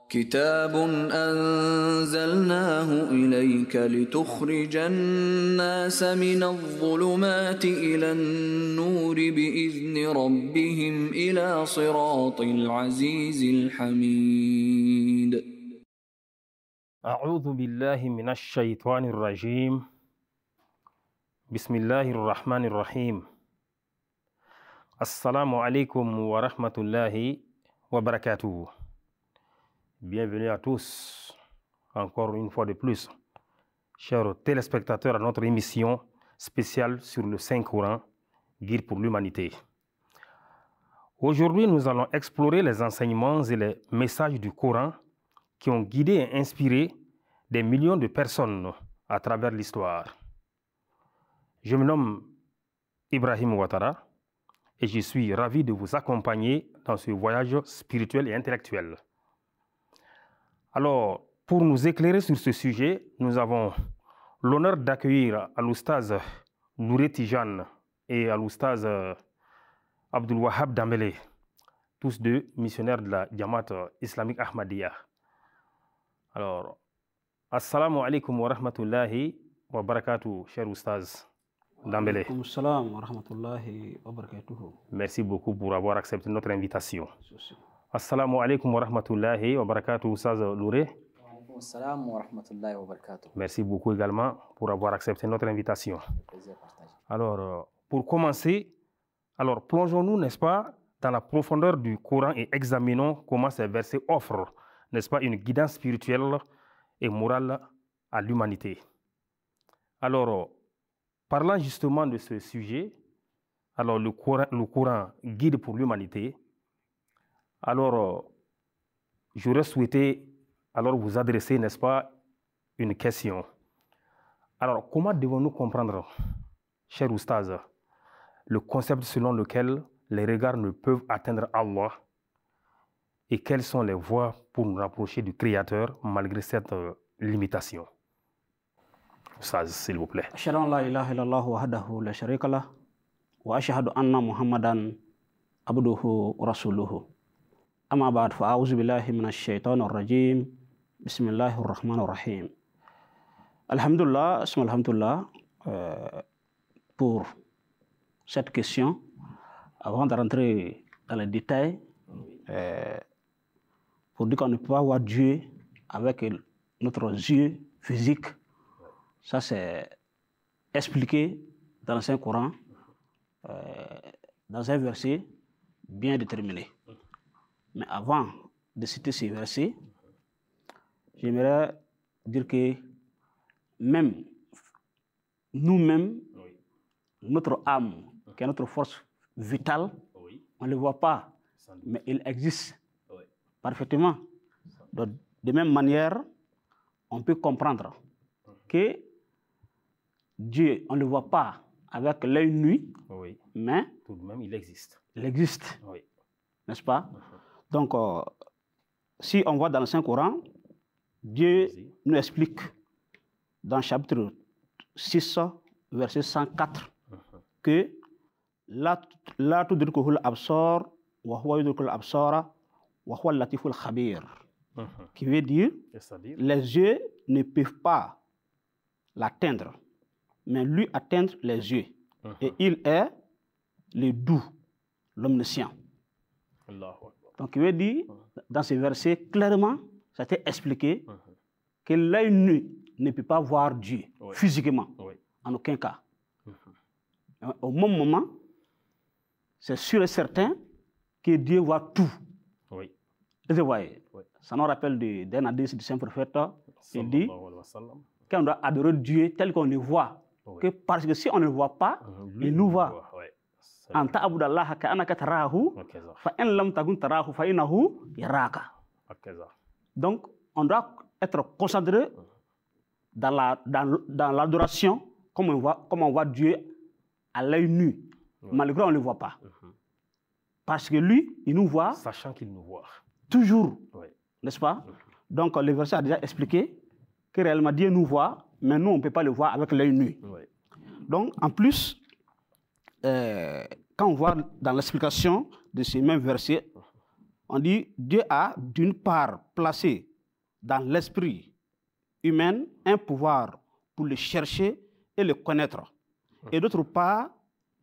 كتاب أنزلناه إليك لتخرج الناس من الظلمات إلى النور بإذن ربهم إلى صراط العزيز الحميد. أعوذ بالله من الشيطان الرجيم. بسم الله الرحمن الرحيم. السلام عليكم ورحمة الله وبركاته. Bienvenue à tous, encore une fois de plus, chers téléspectateurs, à notre émission spéciale sur le Saint-Coran, Guide pour l'humanité. Aujourd'hui, nous allons explorer les enseignements et les messages du Coran qui ont guidé et inspiré des millions de personnes à travers l'histoire. Je me nomme Ibrahim Ouattara et je suis ravi de vous accompagner dans ce voyage spirituel et intellectuel. Alors, pour nous éclairer sur ce sujet, nous avons l'honneur d'accueillir Al-Oustaz Louré Tijane et Al-Oustaz Abdul Wahab Dambélé, tous deux missionnaires de la Jamaat islamique Ahmadiyya. Alors, assalamu alaikum wa rahmatullahi wa barakatuh, cher Oustaz Dambélé. Wa salam wa rahmatullahi wa barakatuh. Merci beaucoup pour avoir accepté notre invitation. Assalamu alaikum wa rahmatullahi wa barakatuh, Oustaz Louré. Salam wa rahmatullahi wa barakatuh. Merci beaucoup également pour avoir accepté notre invitation. Plaisir partagé. Alors, pour commencer, plongeons-nous, n'est-ce pas, dans la profondeur du Coran et examinons comment ces versets offrent, n'est-ce pas, une guidance spirituelle et morale à l'humanité. Alors, parlant justement de ce sujet, alors le Coran guide pour l'humanité. Alors, j'aurais souhaité vous adresser, n'est-ce pas, une question. Alors, comment devons-nous comprendre, cher Oustaz, le concept selon lequel les regards ne peuvent atteindre Allah et quelles sont les voies pour nous rapprocher du Créateur malgré cette limitation? Oustaz, s'il vous plaît. Ashhadu an la ilaha illallah wahdahu la sharika lah wa ashhadu anna Muhammadan abduhu wa rasuluhu. Amma ba'd, fa a'udhu billahi minash shaitanir rajim. Bismillahir rahmanir rahim. Alhamdulillah, alhamdulillah, pour cette question, avant de rentrer dans les détails, pour dire qu'on ne peut pas voir Dieu avec notre yeux physique, ça c'est expliqué dans le Saint-Coran, dans un verset bien déterminé. Mais avant de citer ces versets, j'aimerais dire que même nous-mêmes, notre âme, qui est notre force vitale, on ne le voit pas, mais il existe parfaitement. Donc, de même manière, on peut comprendre que Dieu, on ne le voit pas avec l'œil nu, mais tout de même, il existe. Il existe, n'est-ce pas? Donc, si on voit dans le Saint-Coran, Dieu nous explique dans le chapitre 6, verset 104, que la tudrikuhul absar wa huwa yudrikul absara wa huwa al-latiful khabir, qui veut dire les yeux ne peuvent pas l'atteindre, mais lui atteindre les yeux, et il est le doux, l'omniscient. Donc il veut dire dans ce verset clairement, ça a été expliqué que l'œil nu ne peut pas voir Dieu physiquement, en aucun cas. Au même moment, c'est sûr et certain que Dieu voit tout. Vous voyez, ça nous rappelle d'un hadith du Saint-Prophète, il dit qu'on doit adorer Dieu tel qu'on le voit, que parce que si on ne le voit pas, il nous voit. Anta abudallah ka'annaka tarahu fa in lam takun tarahu fa innahu yaraka. Donc, on doit être concentré dans l'adoration, comme on voit Dieu à l'œil nu, malgré on ne le voit pas. Parce que lui, il nous voit. Sachant qu'il nous voit. Toujours, n'est-ce pas? Donc, le verset a déjà expliqué que réellement Dieu nous voit, mais nous, on ne peut pas le voir avec l'œil nu. Donc, en plus, quand on voit dans l'explication de ces mêmes versets, On dit Dieu a d'une part placé dans l'esprit humain un pouvoir pour le chercher et le connaître. Et d'autre part,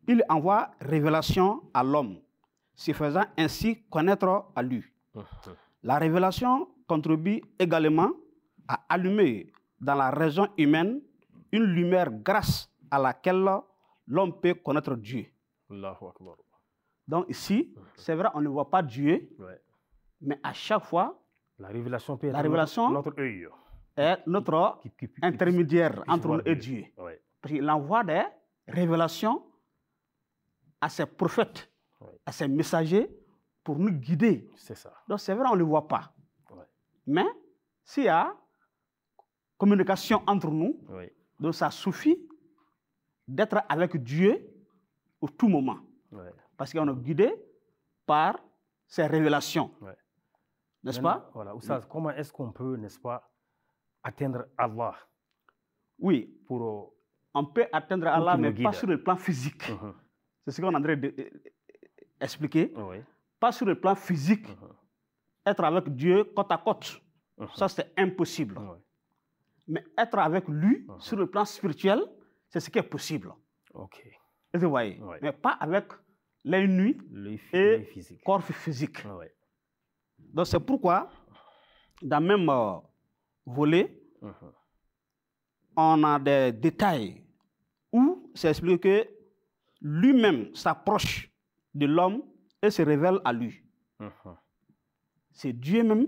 il envoie révélation à l'homme, se faisant ainsi connaître à lui. La révélation contribue également à allumer dans la raison humaine une lumière grâce à laquelle l'homme peut connaître Dieu. Allahu Akbar. Donc ici, c'est vrai, on ne voit pas Dieu, Ouais. mais à chaque fois, La révélation peut être La révélation notre œil. est notre Qui intermédiaire puisse entre voir nous et Dieu. Ouais. Parce qu'il envoie des révélations à ses prophètes, Ouais. à ses messagers pour nous guider. C'est ça. Donc c'est vrai, on ne le voit pas. Ouais. Mais s'il y a communication entre nous, Ouais. donc ça suffit d'être avec Dieu au tout moment. Ouais. Parce qu'on est guidé par ces révélations. Ouais. N'est-ce Maintenant, pas? Voilà. Oustaz, comment est-ce qu'on peut, n'est-ce pas, atteindre Allah Oui, pour... on peut atteindre Pour Allah, qu'il nous mais pas guide. sur le plan physique. C'est ce qu'on est en train d'expliquer. Oui. Pas sur le plan physique, être avec Dieu côte à côte. Ça, c'est impossible. Ouais. Mais être avec lui sur le plan spirituel, c'est ce qui est possible. Ok. Et vous voyez, Ouais. mais pas avec l'œil nu L'œil et physique. corps physique. Ouais. Donc, c'est pourquoi, dans le même volet, on a des détails où c'est expliqué que lui-même s'approche de l'homme et se révèle à lui. C'est Dieu même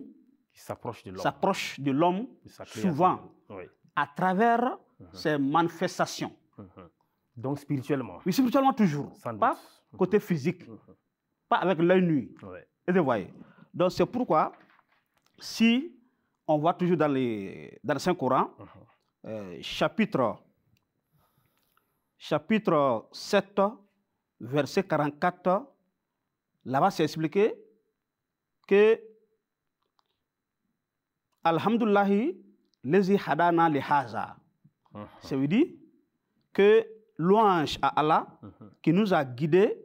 Qui s'approche de l'homme. s'approche de l'homme de sa création. souvent Oui. à travers ses manifestations. Donc spirituellement. Oui, spirituellement toujours, Sans doute. pas côté physique, pas avec l'œil nu. Ouais. Et vous voyez. Donc c'est pourquoi, si on voit toujours dans le Saint-Coran, chapitre 7, verset 44, là-bas c'est expliqué que Alhamdulillahi lezi hadana li haza. Ça veut dire que louange à Allah qui nous a guidés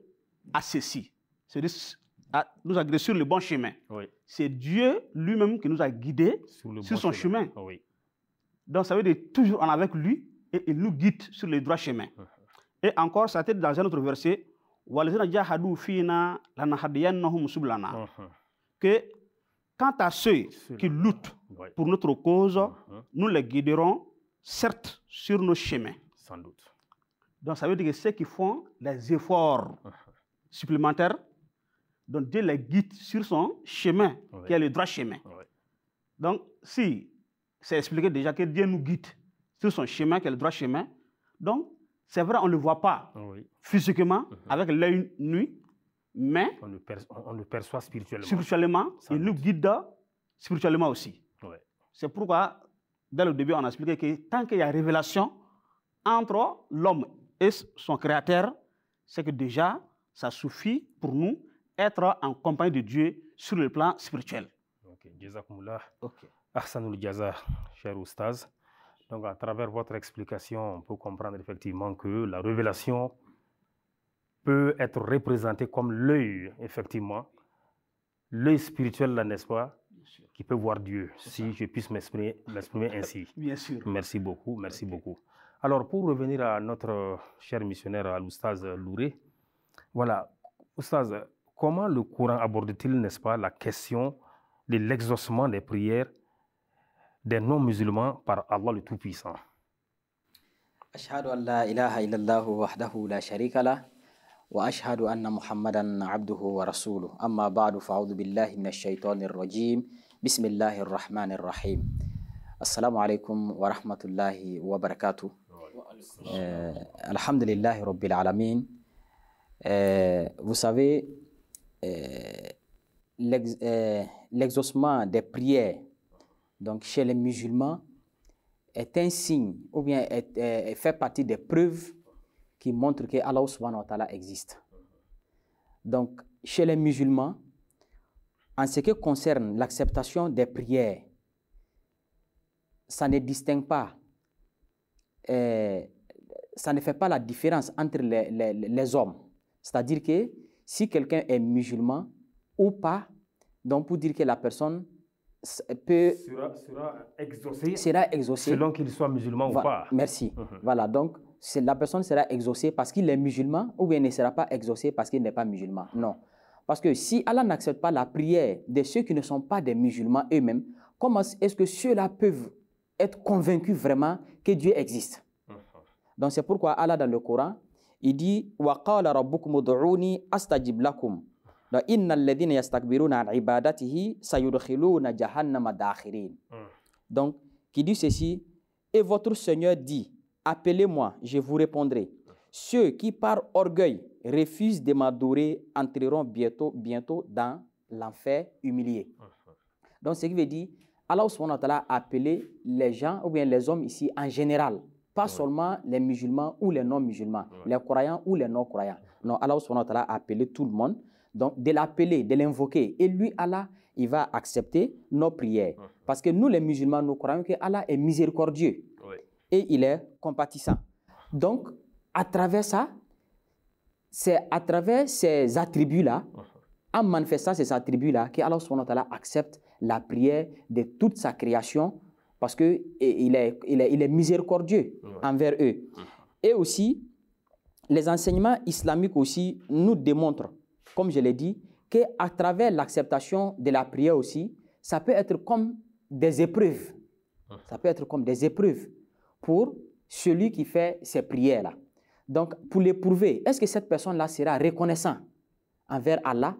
à ceci. C'est-à-dire nous a guidés sur le bon chemin. Oui. C'est Dieu lui-même qui nous a guidés sur son chemin. Oui. Donc ça veut dire toujours on est avec lui et il nous guide sur le droit chemin. Et encore, ça a été dans un autre verset, que quant à ceux qui luttent pour notre cause, nous les guiderons, certes, sur nos chemins. Sans doute. Donc ça veut dire que ceux qui font des efforts supplémentaires, donc Dieu les guide sur son chemin, qui est le droit chemin. Donc si c'est expliqué déjà que Dieu nous guide sur son chemin, qui est le droit chemin, donc c'est vrai, on ne le voit pas physiquement avec l'œil nu, mais on le perçoit spirituellement. Spirituellement, il nous guide spirituellement aussi. C'est pourquoi, dès le début, on a expliqué que tant qu'il y a révélation entre l'homme et son créateur, c'est que déjà, ça suffit pour nous être en compagnie de Dieu sur le plan spirituel. Ok, Jazakumullah. Ahsanul Jaza, cher Oustaz. Donc, à travers votre explication, on peut comprendre effectivement que la révélation peut être représentée comme l'œil, effectivement, l'œil spirituel, là, n'est-ce pas, qui peut voir Dieu, si je puisse m'exprimer ainsi. Bien sûr. Merci beaucoup, merci beaucoup. Alors, pour revenir à notre cher missionnaire, à l'Oustaz Louré, voilà, Oustaz, comment le Coran aborde-t-il, n'est-ce pas, la question de l'exaucement des prières des non-musulmans par Allah le Tout-Puissant? أشهد أن لا إله إلا الله وحده لا شريك له وأشهد أن محمدا عبده ورسوله أما بعد فأعوذ بالله من الشيطان الرجيم بسم الله الرحمن الرحيم السلام عليكم ورحمة الله وبركاته الحمد لله رب العالمين. Vous savez, l'exaucement des prières donc chez les musulmans est un signe ou bien fait partie des preuves qui montrent que Allah subhanahu wa ta'ala existe. Donc, chez les musulmans, en ce qui concerne l'acceptation des prières, ça ne distingue pas, ça ne fait pas la différence entre les hommes. C'est-à-dire que si quelqu'un est musulman ou pas, Donc, pour dire que la personne peut... Sera exaucée. Selon qu'il soit musulman ou pas. Merci. Voilà, donc la personne sera exaucée parce qu'il est musulman ou bien ne sera pas exaucée parce qu'il n'est pas musulman. Non. Parce que si Allah n'accepte pas la prière de ceux qui ne sont pas des musulmans eux-mêmes, comment est-ce que ceux-là peuvent être convaincus vraiment que Dieu existe? Donc c'est pourquoi Allah dans le Coran, il dit « Wa qala rabbukum ud'uni astajib lakum » « Inna alladhina yastakbiruna an ibadatihi sayudkhiluna jahannama dakhirin » Donc, qui dit ceci, « Et votre Seigneur dit, appelez-moi, je vous répondrai. Ceux qui par orgueil refusent de m'adorer entreront bientôt dans l'enfer humilié. » Donc, ce qui veut dire, Allah subhanahu wa ta'ala a appelé les gens, ou bien les hommes ici en général, pas seulement les musulmans ou les non-musulmans, les croyants ou les non-croyants. Non, Allah subhanahu wa ta'ala a appelé tout le monde. Donc, de l'appeler, de l'invoquer. Et lui, Allah, il va accepter nos prières. Parce que nous, les musulmans, nous croyons que Allah est miséricordieux. Et il est compatissant. Donc, à travers ça, c'est à travers ces attributs-là, en manifestant ces attributs-là, que Allah subhanahu wa ta'ala accepte la prière de toute sa création parce qu'il est miséricordieux envers eux. Et aussi, les enseignements islamiques aussi nous démontrent, comme je l'ai dit, qu'à travers l'acceptation de la prière aussi, ça peut être comme des épreuves. Ça peut être comme des épreuves pour celui qui fait ces prières-là. Donc, pour l'éprouver, est-ce que cette personne-là sera reconnaissante envers Allah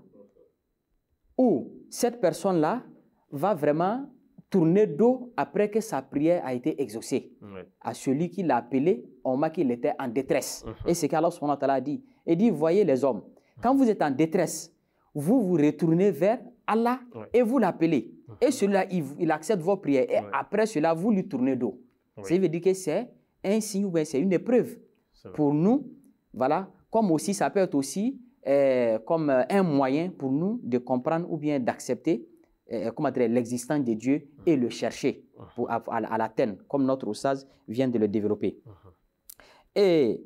ou cette personne-là va vraiment tourner dos après que sa prière a été exaucée à celui qui l'a appelé au moment qu'il était en détresse. Et c'est qu'Allah subhanahu wa ta'ala a dit. Il dit, voyez les hommes, quand vous êtes en détresse, vous vous retournez vers Allah et vous l'appelez. Et celui-là, il accepte vos prières. Et après cela, vous lui tournez dos. Ça veut dire que c'est un signe ou bien c'est une épreuve pour nous. Voilà. Comme aussi, ça peut être aussi comme un moyen pour nous de comprendre ou bien d'accepter l'existence de Dieu et le chercher à l'atteindre, comme notre Oustaz vient de le développer. Et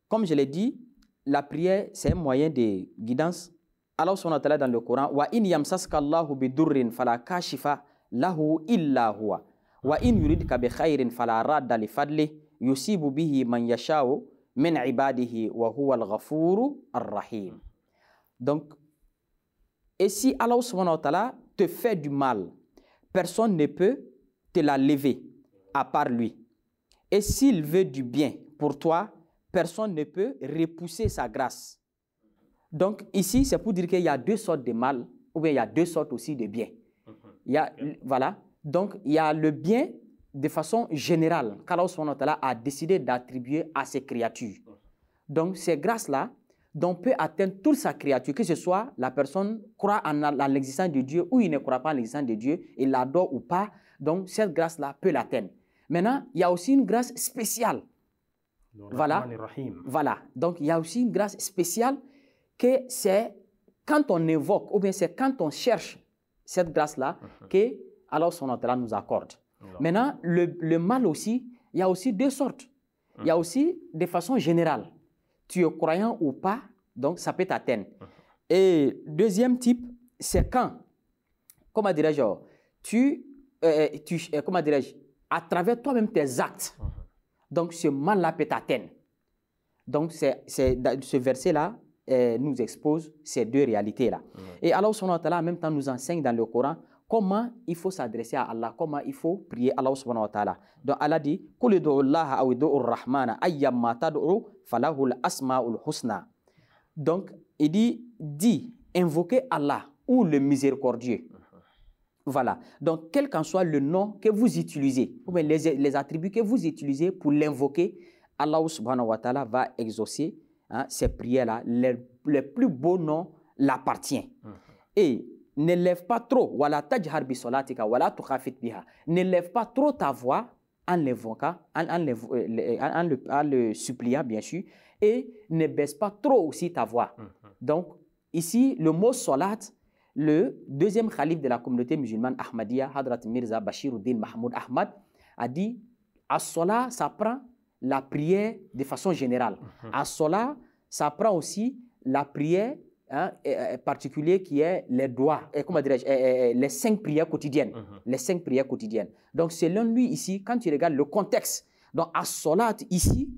comme je l'ai dit, la prière, c'est un moyen de guidance. Allah subhanahu wa ta'ala dans le Coran, wa in yamsaska Allahu bidurrin fala kashifa lahu illa huwa wa in yuridka bi khairin fala radda li fadli yusibu bihi man yasha'u min ibadihi wa huwa al-ghafuru ar-rahim. Donc, et si Allah subhanahu wa ta'ala te fait du mal, personne ne peut te la lever à part lui. Et s'il veut du bien pour toi, personne ne peut repousser sa grâce. Donc ici, c'est pour dire qu'il y a deux sortes de mal, ou bien il y a deux sortes aussi de bien. Voilà. Donc il y a le bien de façon générale qu'Allah subhanahu wa ta'ala a décidé d'attribuer à ses créatures. Donc ces grâces-là, dont peut atteindre toute sa créature, que ce soit la personne croit en l'existence de Dieu ou il ne croit pas en l'existence de Dieu, il l'adore ou pas, donc cette grâce-là peut l'atteindre. Maintenant, il y a aussi une grâce spéciale. Voilà. Donc il y a aussi une grâce spéciale que c'est quand on évoque, ou bien c'est quand on cherche cette grâce-là que Allah subhanahu wa ta'ala nous accorde. Maintenant, le mal aussi, il y a aussi deux sortes. Il y a aussi de façon générale. Tu es croyant ou pas, donc ça peut t'atteindre. Et deuxième type, c'est quand, comment dirais-je, comment dirais-je, à travers toi-même tes actes, donc ce mal-là peut t'atteindre. Donc ce verset-là nous expose ces deux réalités-là. Et Allah subhanahu wa ta'ala en même temps nous enseigne dans le Coran comment il faut s'adresser à Allah, comment il faut prier Allah subhanahu wa ta'ala. Donc Allah dit « Qul ud'u Allaha aw ud'u ar-Rahmana ayyamma tad'u falahul asma'ul husna » Donc il dit invoquez Allah ou le miséricordieux. Voilà. Donc quel qu'en soit le nom que vous utilisez, ou bien les attributs que vous utilisez pour l'invoquer, Allah subhanahu wa ta'ala va exaucer ces prières-là. Les plus beaux noms l'appartiennent. Et ne lève pas trop, wala tajhar bi salatika wala tukhafit biha. Ne lève pas trop ta voix en l'invoquant, en le suppliant bien sûr, et ne baisse pas trop aussi ta voix. Donc ici le mot salat, le deuxième calife de la communauté musulmane Ahmadiyya, Hadrat Mirza Bashiruddin Mahmoud Ahmad, a dit as-salat, ça prend la prière de façon générale. As-salat, ça prend aussi la prière particulier qui est les doigts, comment dirais-je, les 5 prières quotidiennes. Les 5 prières quotidiennes. Donc, selon lui, ici, quand tu regardes le contexte, donc, as-salat, ici,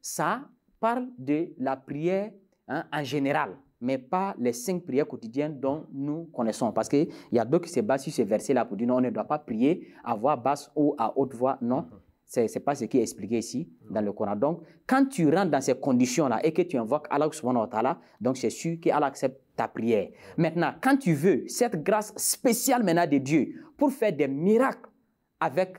ça parle de la prière en général, mais pas les 5 prières quotidiennes dont nous connaissons. Parce qu'il y a d'autres qui se basent sur ce verset-là pour dire non, on ne doit pas prier à voix basse ou à haute voix. Non, ce n'est pas ce qui est expliqué ici dans le Coran. Donc, quand tu rentres dans ces conditions-là et que tu invoques Allah subhanahu wa ta'ala, donc c'est sûr qu'Allah accepte ta prière. Maintenant, quand tu veux cette grâce spéciale maintenant de Dieu pour faire des miracles avec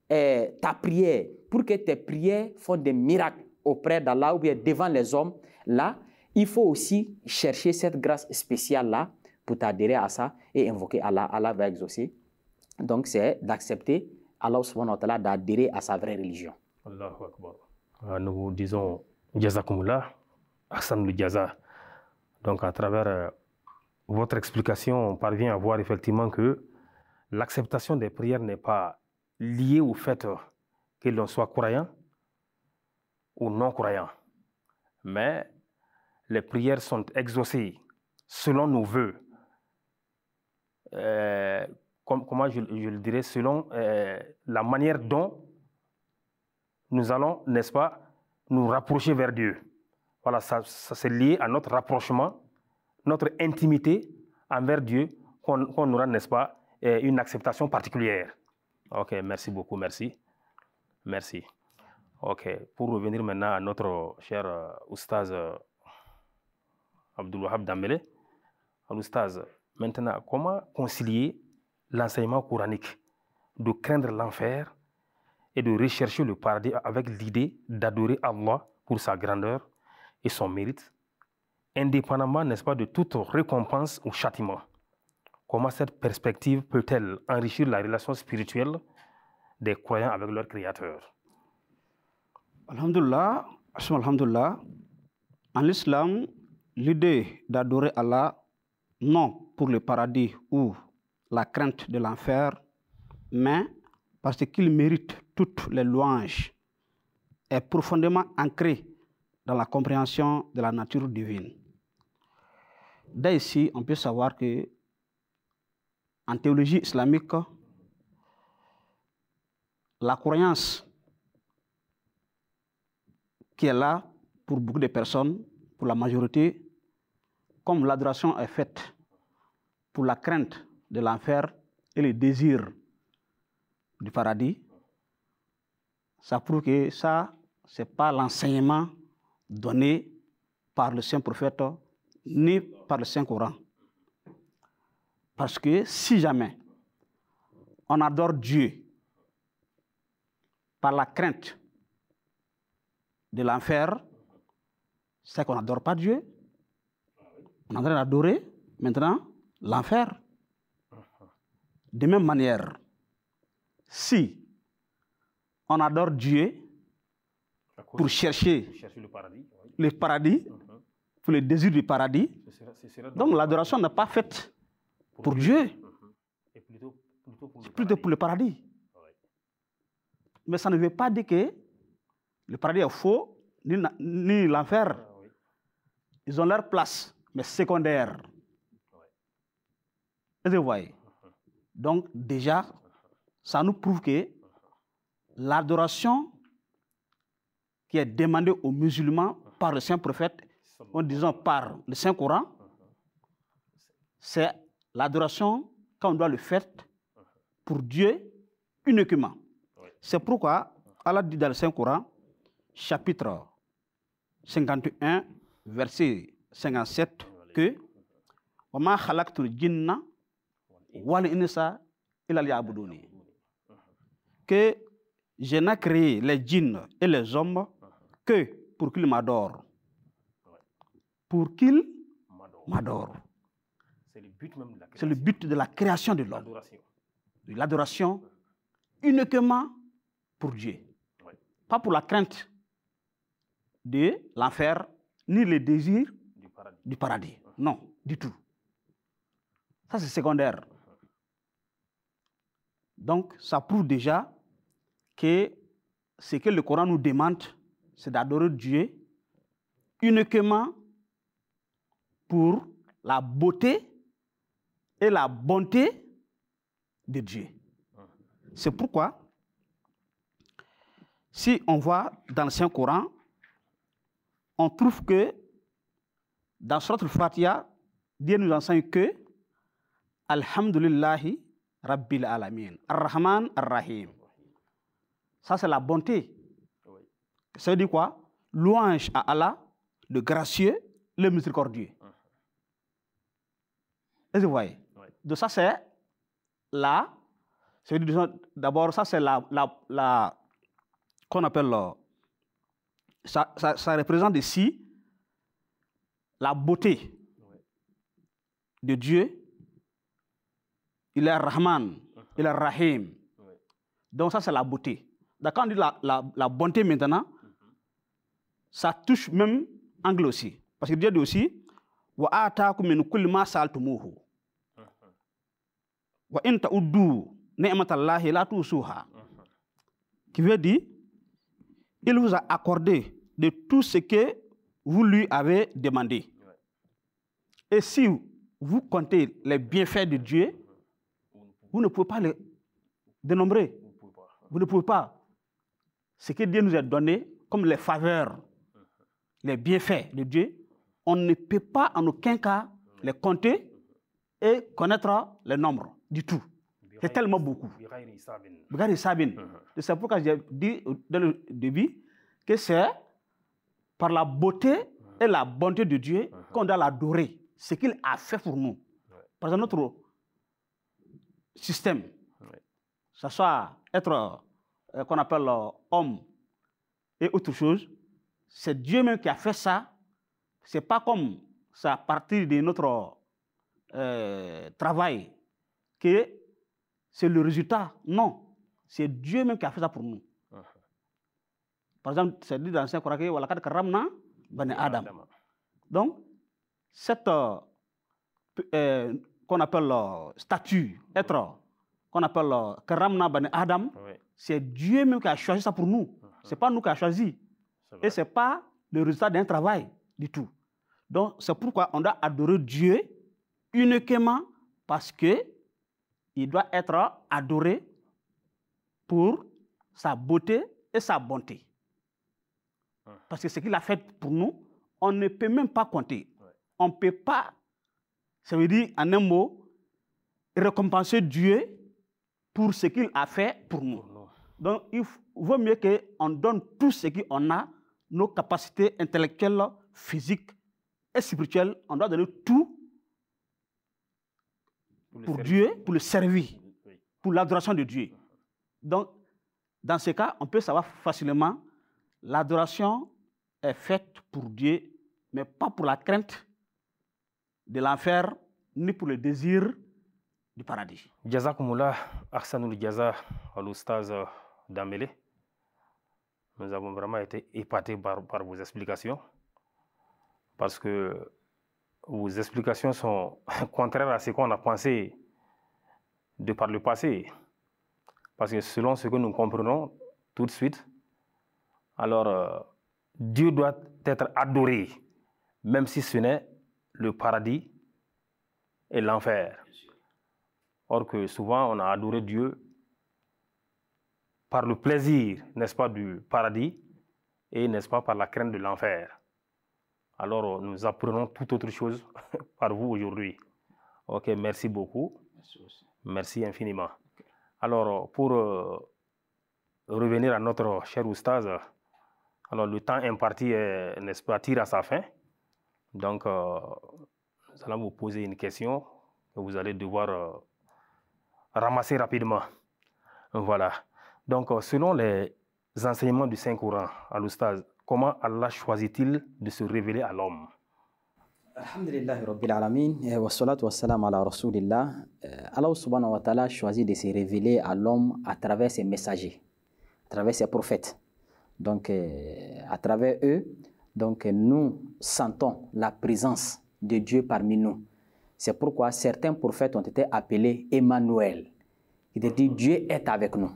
ta prière, pour que tes prières font des miracles auprès d'Allah ou bien devant les hommes, là, il faut aussi chercher cette grâce spéciale-là pour t'adhérer à ça et invoquer Allah. Allah va exaucer. Donc, c'est d'accepter Allah subhanahu wa ta'ala, d'adhérer à sa vraie religion. Allahu Akbar. Nous vous disons Jazakumullah, Hassan le Jaza. Donc, à travers votre explication, on parvient à voir effectivement que l'acceptation des prières n'est pas liée au fait que l'on soit croyant ou non croyant. Mais les prières sont exaucées selon nos vœux. Comment je le dirais, selon la manière dont nous allons, n'est-ce pas, nous rapprocher vers Dieu. Voilà, ça c'est lié à notre rapprochement, notre intimité envers Dieu, qu'on aura, n'est-ce pas, une acceptation particulière. Ok, merci beaucoup, merci. Merci. Ok, pour revenir maintenant à notre cher oustaz Abdul Wahab Dambélé. Oustaz, maintenant, comment concilier l'enseignement coranique de craindre l'enfer et de rechercher le paradis avec l'idée d'adorer Allah pour sa grandeur et son mérite, indépendamment, n'est-ce pas, de toute récompense ou châtiment? Comment cette perspective peut-elle enrichir la relation spirituelle des croyants avec leur Créateur? Alhamdulillah, alhamdulillah, en l'islam, l'idée d'adorer Allah, non pour le paradis ou la crainte de l'enfer, mais parce qu'il mérite toutes les louanges, est profondément ancrée dans la compréhension de la nature divine. Dès ici, on peut savoir que en théologie islamique, la croyance qui est là pour beaucoup de personnes, pour la majorité, comme l'adoration est faite pour la crainte de l'enfer et le désir du paradis, ça prouve que ça, ce n'est pas l'enseignement donné par le Saint Prophète ni par le Saint Coran. Parce que si jamais on adore Dieu par la crainte de l'enfer, c'est qu'on n'adore pas Dieu. On est en train d'adorer maintenant l'enfer. De même manière, si on adore Dieu pour chercher le paradis, pour le désir du paradis, donc l'adoration n'est pas faite pour Dieu, c'est plutôt pour le paradis. Mais ça ne veut pas dire que le paradis est faux, ni l'enfer. Ils ont leur place, mais secondaire. Et vous voyez. Donc déjà, ça nous prouve que l'adoration qui est demandée aux musulmans par le Saint Prophète, en disant par le Saint Coran, c'est l'adoration qu'on doit le faire pour Dieu uniquement. C'est pourquoi Allah dit dans le Saint Coran, chapitre 51, verset 57, que وَمَا خَلَقْتُ الْجِنَّ وَالْإِنسَ إِلَّا لِيَعْبُدُونِ, que je n'ai créé les djinns et les hommes que pour qu'ils m'adorent. Pour qu'ils m'adorent. C'est le but de la création de l'homme. De l'adoration uniquement pour Dieu. Pas pour la crainte de l'enfer, ni le désir du paradis. Non, du tout. Ça, c'est secondaire. Donc, ça prouve déjà que ce que le Coran nous demande, c'est d'adorer Dieu uniquement pour la beauté et la bonté de Dieu. C'est pourquoi, si on voit dans le Saint-Coran, on trouve que dans Surat al-Fatiha, Dieu nous enseigne que Alhamdulillahi Rabbil Alamin, Ar-Rahman Ar-Rahim. Ça, c'est la bonté. Ça veut dire quoi? Louange à Allah, le gracieux, le miséricordieux. Est-ce que vous voyez? Donc ça, c'est la... D'abord, ça, c'est la qu'on appelle... Ça représente ici la beauté de Dieu. Il est Rahman, il est Rahim. Donc ça, c'est la beauté. Quand on dit la bonté maintenant, ça touche même angle aussi. Parce que Dieu dit aussi, wa ataakum min kulli ma sa'altumuhu. Wa in ta'uddu ni'matallahi la tusuha. Qui veut dire, il vous a accordé de tout ce que vous lui avez demandé. Et si vous comptez les bienfaits de Dieu, vous ne pouvez pas les dénombrer. Vous ne pouvez pas. Ce que Dieu nous a donné comme les faveurs, les bienfaits de Dieu, on ne peut pas en aucun cas les compter et connaître le nombre du tout. C'est tellement beaucoup. C'est pourquoi j'ai dit dans le début que c'est par la beauté et la bonté de Dieu qu'on doit l'adorer. Ce qu'il a fait pour nous. Par exemple, notre système, ça soit être qu'on appelle homme et autre chose, c'est Dieu même qui a fait ça. C'est pas comme ça à partir de notre travail que c'est le résultat. Non, c'est Dieu même qui a fait ça pour nous. Par exemple, c'est dit dans le Saint-Coran que walaqad karramna bani Adam. Donc, cette qu'on appelle statut, être qu'on appelle karramna bani Adam, c'est Dieu même qui a choisi ça pour nous. C'est pas nous qui a choisi. Et c'est pas le résultat d'un travail du tout. Donc, c'est pourquoi on doit adorer Dieu uniquement parce que il doit être adoré pour sa beauté et sa bonté. Parce que ce qu'il a fait pour nous, on ne peut même pas compter. On ne peut pas, ça veut dire en un mot, récompenser Dieu pour ce qu'il a fait pour nous. Donc, il vaut mieux qu'on donne tout ce qu'on a, nos capacités intellectuelles, physiques et spirituelles. On doit donner tout pour Dieu, pour le servir, pour l'adoration de Dieu. Donc, dans ce cas, on peut savoir facilement, l'adoration est faite pour Dieu, mais pas pour la crainte de l'enfer, ni pour le désir du paradis. Jazakumullah, Ahsanul Jaza, al-Oustaz Dambélé. Nous avons vraiment été épatés par vos explications, parce que vos explications sont contraires à ce qu'on a pensé de par le passé. Parce que selon ce que nous comprenons tout de suite, alors Dieu doit être adoré, même si ce n'est le paradis et l'enfer. Or que souvent on a adoré Dieu par le plaisir, n'est-ce pas, du paradis et, n'est-ce pas, par la crainte de l'enfer. Alors nous apprenons toute autre chose par vous aujourd'hui. Ok, merci beaucoup. Merci infiniment. Alors pour revenir à notre cher oustaz, alors le temps imparti, n'est-ce pas, tire à sa fin. Donc nous allons vous poser une question que vous allez devoir ramasser rapidement. Voilà. Donc selon les enseignements du Saint-Coran, à l'oustaz, comment Allah choisit-il de se révéler à l'homme? Alhamdulillah Rabbil Alamin, wa salatu wa salam ala Rasulillah. Allah subhanahu wa ta'ala choisit de se révéler à l'homme à travers ses messagers, à travers ses prophètes. Donc, à travers eux, donc, nous sentons la présence de Dieu parmi nous. C'est pourquoi certains prophètes ont été appelés Emmanuel. Il dit Dieu est avec nous.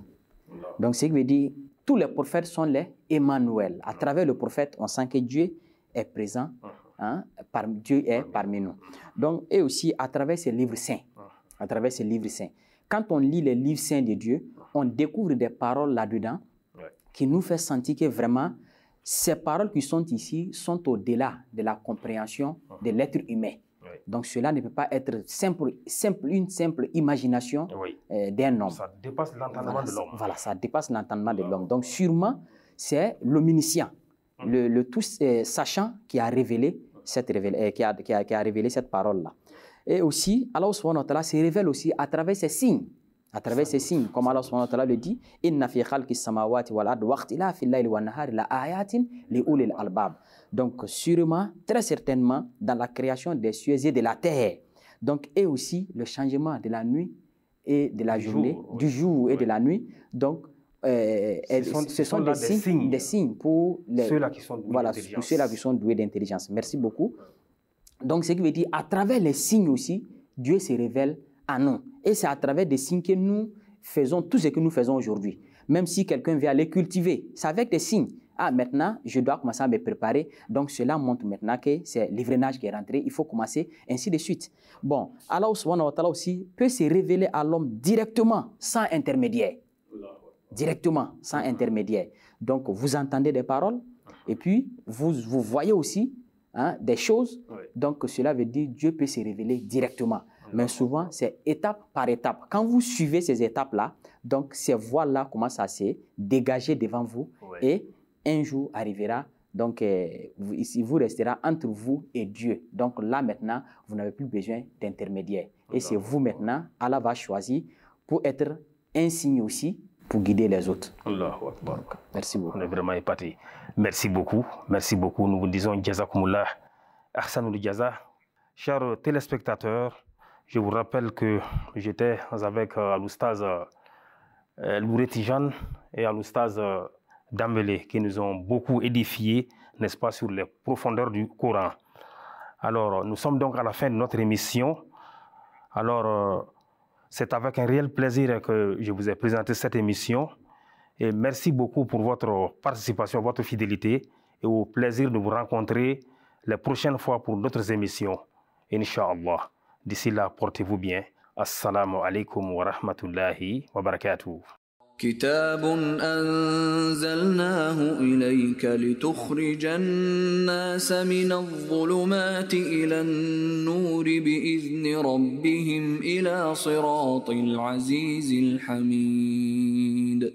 Donc, ce qui veut dire tous les prophètes sont les Emmanuel. À travers le prophète, on sent que Dieu est présent hein, Dieu est parmi nous. Donc, et aussi à travers ces livres saints. À travers ces livres saints. Quand on lit les livres saints de Dieu, on découvre des paroles là-dedans qui nous fait sentir que vraiment, ces paroles qui sont ici sont au-delà de la compréhension de l'être humain. Donc cela ne peut pas être une simple imagination d'un homme. Ça dépasse l'entendement de l'homme. Voilà, ça dépasse l'entendement de l'homme. Donc sûrement, c'est l'omniscient, le tout sachant qui a révélé cette parole-là. Et aussi, Allah subhanahu wa ta'ala se révèle aussi à travers ces signes. À travers ces signes, comme Allah subhanahu wa ta'ala le dit, Inna fi khalqi samawati wal ardi waqtilafi al-layli wan nahari la ayatin li ulil albab. Donc sûrement, très certainement, dans la création des cieux et de la terre. Donc et aussi le changement de la nuit et de la journée, du jour et de la nuit. Donc ce sont des signes pour ceux-là qui sont doués d'intelligence. Pour ceux-là qui sont doués d'intelligence. Merci beaucoup. Donc ce qui veut dire, à travers les signes aussi, Dieu se révèle à nous. Et c'est à travers des signes que nous faisons tout ce que nous faisons aujourd'hui. Même si quelqu'un vient les cultiver, c'est avec des signes. Ah, maintenant, je dois commencer à me préparer. Donc, cela montre maintenant que c'est l'ivrainage qui est rentré. Il faut commencer ainsi de suite. Bon, Allah subhanahu wa ta'ala aussi peut se révéler à l'homme directement, sans intermédiaire. Directement, sans intermédiaire. Donc, vous entendez des paroles et puis vous voyez aussi des choses. Donc, cela veut dire que Dieu peut se révéler directement. Mais souvent, c'est étape par étape. Quand vous suivez ces étapes-là, donc ces voies-là commencent à se dégager devant vous et un jour arrivera, donc vous resterez entre vous et Dieu. Donc là maintenant, vous n'avez plus besoin d'intermédiaire. Et c'est vous maintenant, Allah va choisir pour être un signe aussi pour guider les autres. Allahu Akbar. Merci beaucoup. On est vraiment épaté. Merci beaucoup. Merci beaucoup. Nous vous disons Jazakumullah. Ahsanul Jaza. Chers téléspectateurs, je vous rappelle que j'étais avec Al-Oustaz Louré Tijan et Al-Oustaz Dambélé qui nous ont beaucoup édifiés, n'est-ce pas, sur les profondeurs du Coran. Alors, nous sommes donc à la fin de notre émission. Alors, c'est avec un réel plaisir que je vous ai présenté cette émission. Et merci beaucoup pour votre participation, votre fidélité et au plaisir de vous rencontrer les prochaines fois pour d'autres émissions. Inch'Allah. D'ici là, portez-vous bien. Assalamu alaikum wa rahmatullahi wa barakatuh. كتاب أنزلناه إليك لتخرج الناس من الظلمات إلى النور بإذن ربهم إلى صراط العزيز الحميد